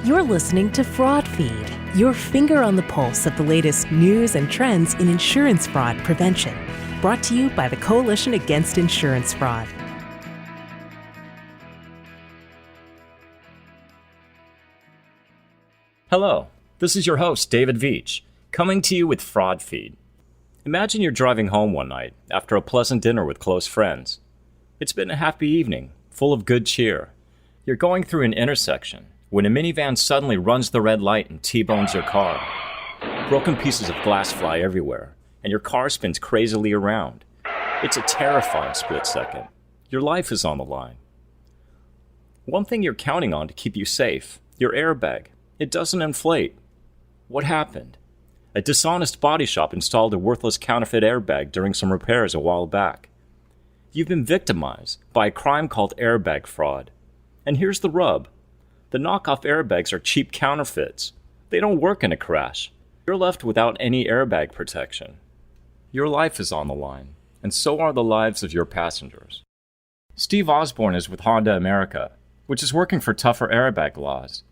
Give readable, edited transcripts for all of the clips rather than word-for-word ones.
You're listening to FraudFeed, your finger on the pulse of the latest news and trends in insurance fraud prevention. Brought to you by the Coalition Against Insurance Fraud. Hello, this is your host, David Veach, coming to you with FraudFeed. Imagine you're driving home one night after a pleasant dinner with close friends. It's been a happy evening, full of good cheer. You're going through an intersection when a minivan suddenly runs the red light and T-bones your car. Broken pieces of glass fly everywhere, and your car spins crazily around. It's a terrifying split second. Your life is on the line. One thing you're counting on to keep you safe, your airbag. It doesn't inflate. What happened? A dishonest body shop installed a worthless counterfeit airbag during some repairs a while back. You've been victimized by a crime called airbag fraud. And here's the rub. The knockoff airbags are cheap counterfeits. They don't work in a crash. You're left without any airbag protection. Your life is on the line, and so are the lives of your passengers. Steve Osborne is with Honda America, which is working for tougher airbag laws.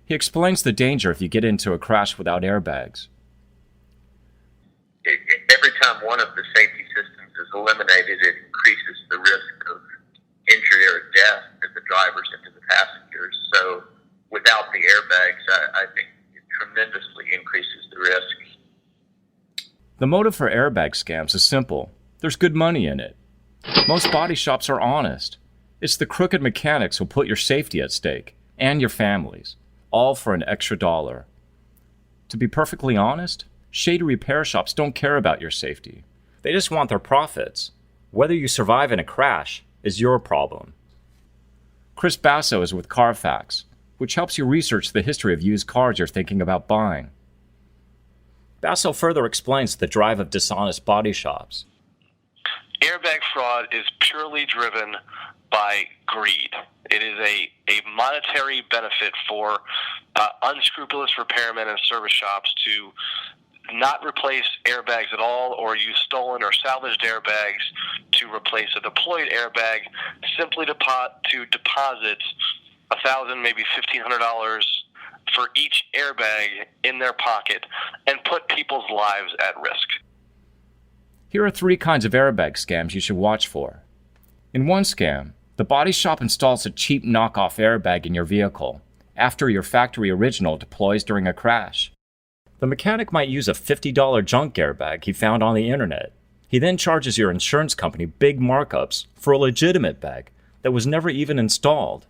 He explains the danger if you get into a crash without airbags. Every time one of the safety systems is eliminated, it increases the risk of injury or death to the drivers and to the passengers. So without the airbags, I think it tremendously increases the risk. The motive for airbag scams is simple. There's good money in it. Most body shops are honest. It's the crooked mechanics who put your safety at stake, and your families, all for an extra $1. To be perfectly honest, shady repair shops don't care about your safety. They just want their profits. Whether you survive in a crash is your problem. Chris Basso is with Carfax, which helps you research the history of used cars you're thinking about buying. Basso further explains the drive of dishonest body shops. Airbag fraud is purely driven by greed. It is a monetary benefit for unscrupulous repairmen and service shops to not replace airbags at all, or use stolen or salvaged airbags to replace a deployed airbag, simply to deposit $1,000, maybe $1,500 for each airbag in their pocket and put people's lives at risk. Here are 3 kinds of airbag scams you should watch for. In one scam, the body shop installs a cheap knockoff airbag in your vehicle after your factory original deploys during a crash. The mechanic might use a $50 junk airbag he found on the internet. He then charges your insurance company big markups for a legitimate bag that was never even installed.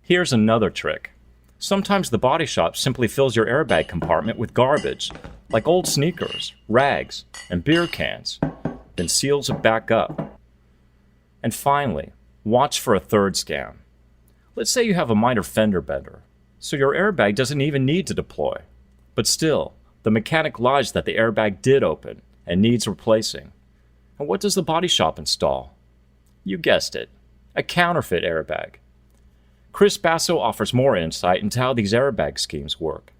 Here's another trick. Sometimes the body shop simply fills your airbag compartment with garbage, like old sneakers, rags, and beer cans, then seals it back up. And finally, watch for a third scam. Let's say you have a minor fender bender, so your airbag doesn't even need to deploy. But still, the mechanic lies that the airbag did open and needs replacing. And what does the body shop install? You guessed it, a counterfeit airbag. Chris Basso offers more insight into how these airbag schemes work.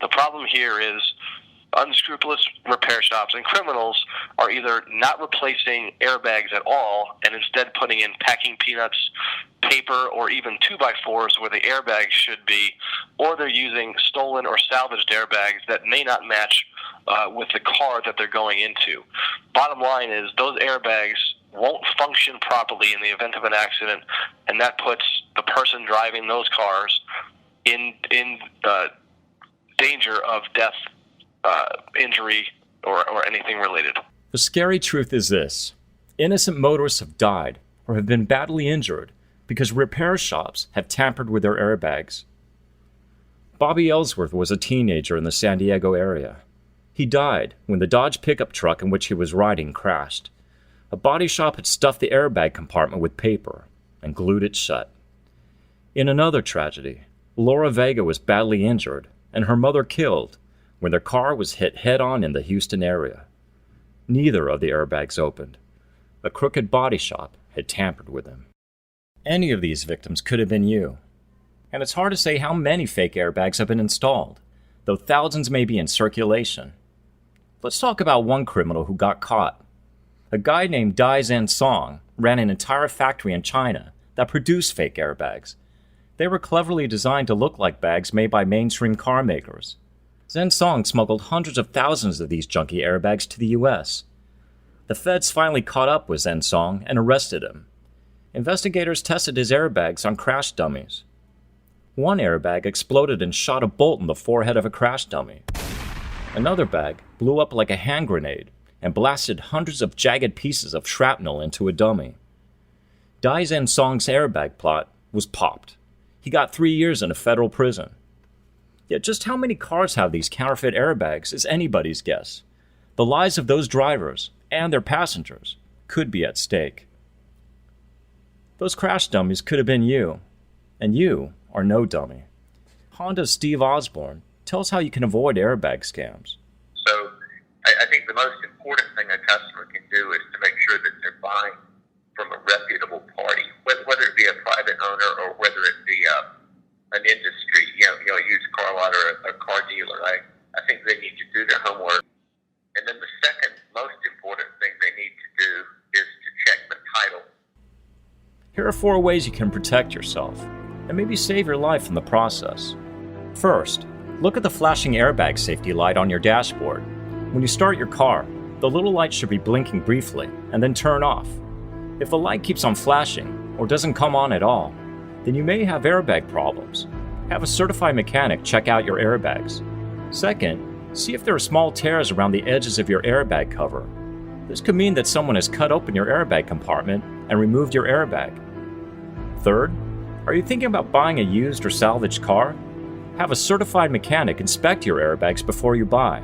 The problem here is unscrupulous repair shops and criminals are either not replacing airbags at all and instead putting in packing peanuts, paper, or even 2x4s where the airbag should be, or they're using stolen or salvaged airbags that may not match with the car that they're going into. Bottom line is those airbags won't function properly in the event of an accident, and that puts the person driving those cars in danger of death, injury, or anything related. The scary truth is this. Innocent motorists have died or have been badly injured because repair shops have tampered with their airbags. Bobby Ellsworth was a teenager in the San Diego area. He died when the Dodge pickup truck in which he was riding crashed. A body shop had stuffed the airbag compartment with paper and glued it shut. In another tragedy, Laura Vega was badly injured and her mother killed when their car was hit head-on in the Houston area. Neither of the airbags opened. A crooked body shop had tampered with them. Any of these victims could have been you. And it's hard to say how many fake airbags have been installed, though thousands may be in circulation. Let's talk about one criminal who got caught. A guy named Dai Zhen Song ran an entire factory in China that produced fake airbags. They were cleverly designed to look like bags made by mainstream car makers. Zensong smuggled hundreds of thousands of these junky airbags to the U.S. The feds finally caught up with Zensong and arrested him. Investigators tested his airbags on crash dummies. One airbag exploded and shot a bolt in the forehead of a crash dummy. Another bag blew up like a hand grenade and blasted hundreds of jagged pieces of shrapnel into a dummy. Dai Zensong's airbag plot was popped. He got 3 years in a federal prison. Yet just how many cars have these counterfeit airbags is anybody's guess. The lives of those drivers and their passengers could be at stake. Those crash dummies could have been you, and you are no dummy. Honda's Steve Osborne tells how you can avoid airbag scams. So I think the most important thing a customer can do is to make sure that they're buying from a reputable party, whether it be a private owner or whether it be an industry, a used car lot or a car dealer. I think they need to do their homework. And then the second most important thing they need to do is to check the title. Here are 4 ways you can protect yourself, and maybe save your life in the process. First, look at the flashing airbag safety light on your dashboard. When you start your car, the little light should be blinking briefly and then turn off. If the light keeps on flashing or doesn't come on at all, then you may have airbag problems. Have a certified mechanic check out your airbags. Second, see if there are small tears around the edges of your airbag cover. This could mean that someone has cut open your airbag compartment and removed your airbag. Third, are you thinking about buying a used or salvaged car? Have a certified mechanic inspect your airbags before you buy.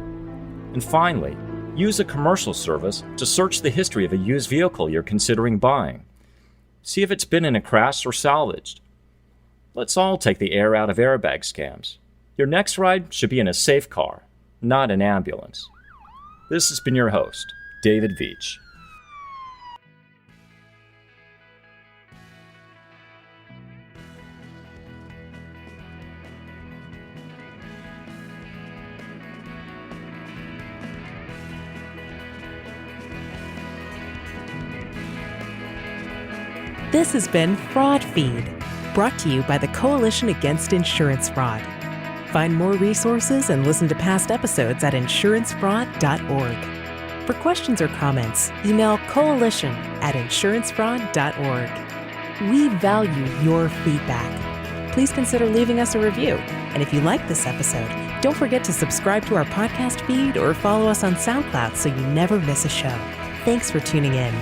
And finally, use a commercial service to search the history of a used vehicle you're considering buying. See if it's been in a crash or salvaged. Let's all take the air out of airbag scams. Your next ride should be in a safe car, not an ambulance. This has been your host, David Veach. This has been FraudFeed, brought to you by the Coalition Against Insurance Fraud. Find more resources and listen to past episodes at insurancefraud.org. For questions or comments, email coalition@insurancefraud.org. We value your feedback. Please consider leaving us a review. And if you like this episode, don't forget to subscribe to our podcast feed or follow us on SoundCloud so you never miss a show. Thanks for tuning in.